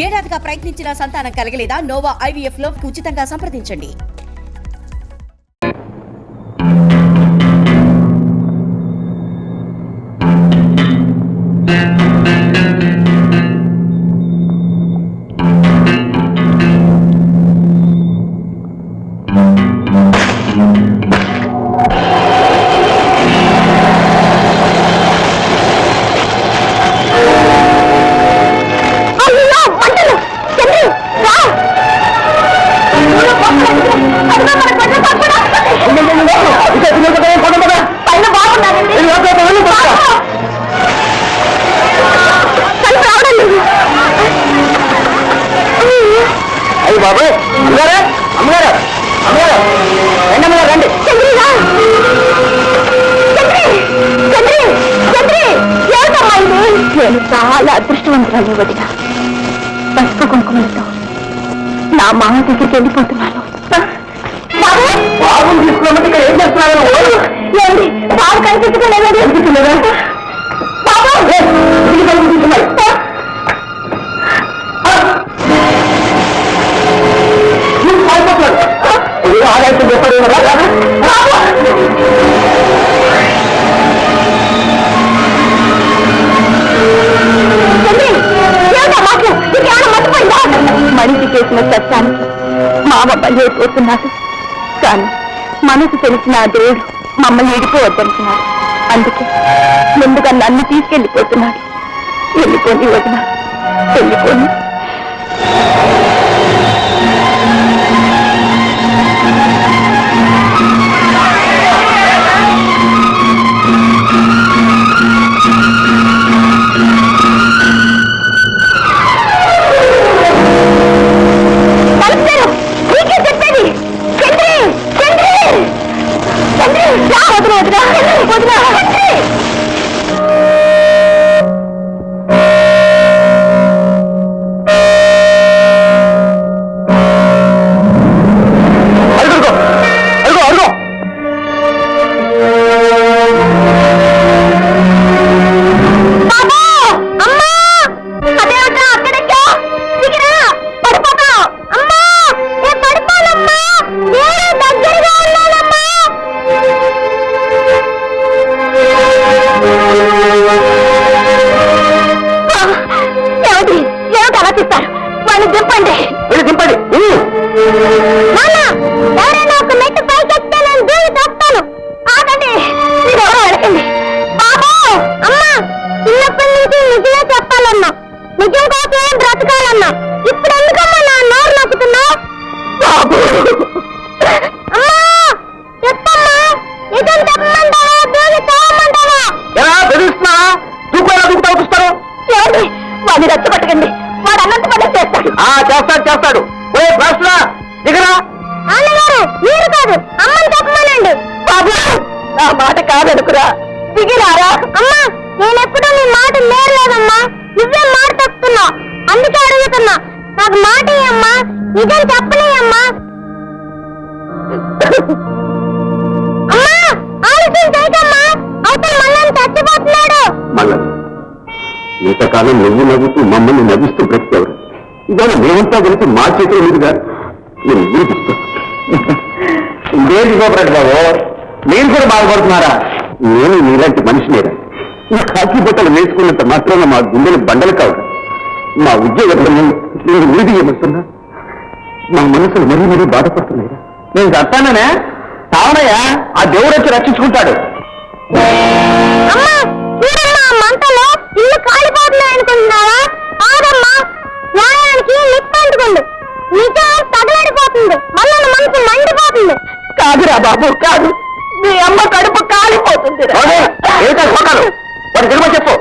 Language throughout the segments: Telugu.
ఏడాదిగా ప్రయత్నించిన సంతానం కలగలేదా? నోవా IVF లో ఉచితంగా సంప్రదించండి. బాబు అమ్మగారు అమ్మగారు అమ్మగారు రండి అమ్మగారు రండి. నేను చాలా అదృష్టవంతురాలు వదిన. పసుపు కుంకుమలతో నా మామ దగ్గరికి వెళ్ళిపోతున్నాను. బాబు తీసుకున్నామంటే ఇక్కడ ఏం చేస్తున్నాను? ఏంటి బాబు కనిపించలేదా? బాబు ఆదాయం చెప్పారు. మనిషి చేసిన సత్యానికి మామ బయలుపోతున్నాడు. కానీ మనసు తెలిసిన ఆ దేవుడు మమ్మల్ని విడిపోవద్దంటున్నాడు. అందుకే ముందుగా నన్ను తీసుకెళ్ళిపోతున్నాడు. వెళ్ళిపోని వదిన, వెళ్ళిపోని. నిజం కోసం బ్రతకాలన్నా ఇప్పుడు ఎందుకమ్మా నా నోరు నొక్కుతున్నావు? అమ్మా చెప్పమ్మా, నిజం చెప్పమంటావా దూకి తాగమంటావా? వాడిని రెచ్చగొట్టకండి, వాడు అన్నంత పని చేస్తాడు. చేస్తాడు. నాన్నగారు మీరు కాదు, అమ్మని చెప్పమనండి. బాబు నా మాట కాదనుకురా, దిగిరారా. అమ్మా నేనెప్పుడు నీ మాట నేర్లేదమ్మా, నువ్వే మాట తప్పుతున్నావు. అందుకే అడుగుతున్నా, నాకు మాట అమ్మా, నిజం చెప్పలేయమ్మా. అమ్మా ఆలస్యం చేయకమ్మా, అవతల మళ్ళీ చచ్చిపోతున్నాడు. ఇంతకాలం నువ్వు నవ్వుతూ మమ్మల్ని నవ్విస్తూ బ్రతికేవారు. ఇవాళ మేమంతా కలిసి మా చేతుల మీదుగా నేను వినిపిస్తాను. ఇదేంటి గోపరెడ్డి బాబు, మీరు కూడా బాధపడుతున్నారా? నేను నీలాంటి మనిషినేరా. ఈ కాకి బట్టలు వేసుకున్నంత మాత్రాన మా గుండెలు బండలు కావు. మా ఉద్యోగంలో నేను వీధి ఏమవుతున్నా మా మనసులు మరీ మరీ బాధపడుతున్నాయిరా. నేను చెప్తానే తావనయ్యా, ఆ దేవుడు వచ్చి రక్షించుకుంటాడు. మంటలో ఇల్లు కాలిపోతున్నాయనుకుంటున్నావా? ఆగమ్మా, న్యాయానికి నిప్పంటుకుంది, నిజం తగలడిపోతుంది, మళ్ళీ మనసు మండిపోతుంది. కాదురా బాబు కాదు, మీ అమ్మ కడుపు కాలిపోతుంది. చెప్పు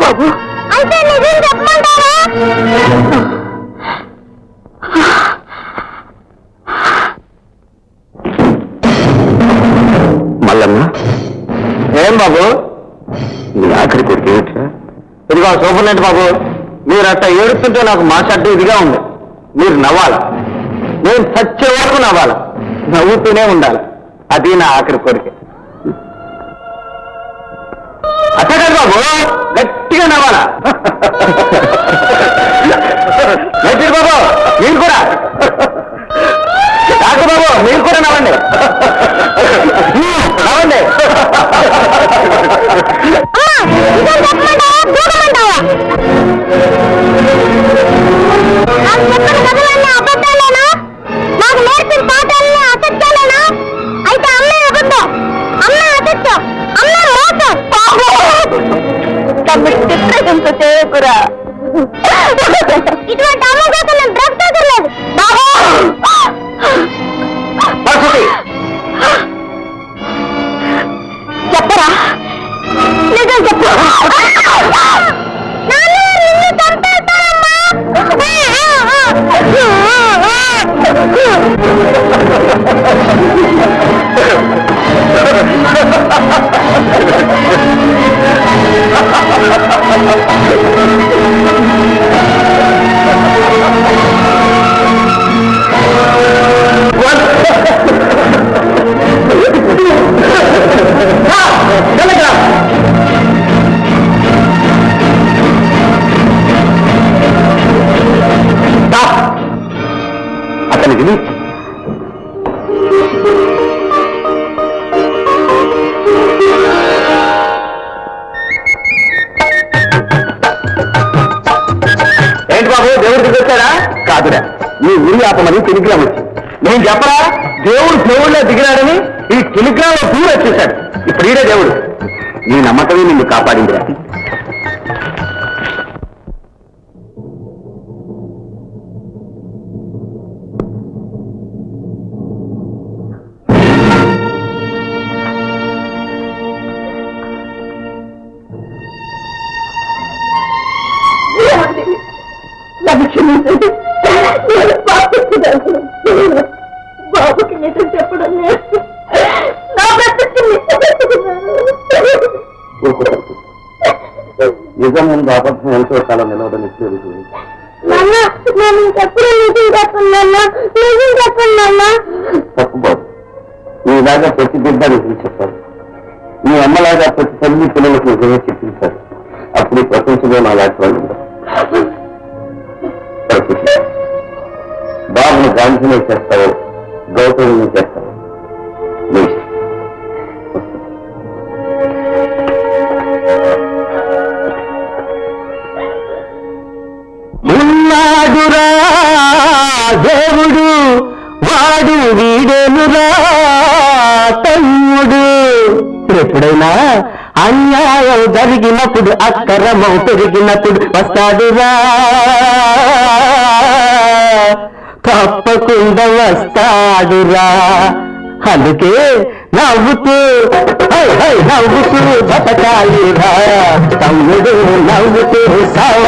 బాబు, అయితే నిజం చెప్పమంటావా? మల్లమ్మ, ఏం బాబు నీ ఆఖరి కొడుకు ఏమిట్రా? ఇదిగో సూపర్నెంట్ బాబు, మీరు అట్లా ఏడుస్తుంటే నాకు మాట్లాడుతూ ఇదిగా ఉంది. మీరు నవ్వాలి, నేను చచ్చే వరకు నవ్వాలి, నవ్వుతూనే ఉండాలి. అది నా ఆఖరి కోరిక. అట్లా కాదు బాబు, గట్టిగా నేనే నవ్వాలా? నజీర్ బాబు మీరు కూడా, డాక్టర్ బాబు మీరు కూడా నవ్వండి, నవ్వండి. అబద్ధాలేనా? నాకు నేర్పిన పాఠాలని అసత్యాలేనా? అయితే అమ్మే అబద్ధం, అమ్మే అసత్యం, అమ్మే మోసం. చిత్రహింస చేయకురా. ఇటువంటి అమ్మ కోసం నేను డ్రగ్స్ తగ్గలేదు బాబు. చెప్పరా, నిజం చెప్పు. నిన్ను చంపేస్తానమ్మా. అతనికి ఏంటి బాబు దేవుడికి వచ్చారా? కాదురా, ఈ ఊరి ఆపమని టెలిగ్రామ్ వచ్చింది. నేను చెప్పరా దేవుడు దేవుళ్ళే దిగినాడని? ఈ టెలిగ్రామ్ లో దూరం వచ్చేశాడు. ఇప్పుడు ఈడే దేవుడు. నీ నమ్మకమే నిన్ను కాపాడిందిరా. బాబుకి నిజం చెప్పడం నా నిజం ముందు అబద్ధం ఎంతో కాలం నిలవదని తెలుస్తుంది. నాన్న, నేను ఇంకెప్పుడు నిజం చెప్పను నాన్న, నిజం చెప్పను నాన్న. తప్పు బాబు, నీలాగా ప్రతి బిడ్డ నిజం చెప్పాలి. నీ అమ్మలాగా ప్రతి తల్లి పిల్లలకు నిజమే చెప్పించారు. అప్పుడు ఈ ప్రపంచంలో నా లాంటి వాళ్ళు ఉండరు. బాబుని గాంధీనే చేస్తావు, గౌతమిని చేస్తావు. ఉన్నాడురా దేవుడు, వాడు వీడేనురా తమ్ముడు. ఎప్పుడైనా అన్యాయం జరిగినప్పుడు, అక్రమం పెరిగినప్పుడు వస్తాడురా, తప్పకుండా వస్తాడురా. అందుకే నవ్వుతూ నవ్వుతూ బతకాలిరా తమ్ముడు, నవ్వుతూ సాగు.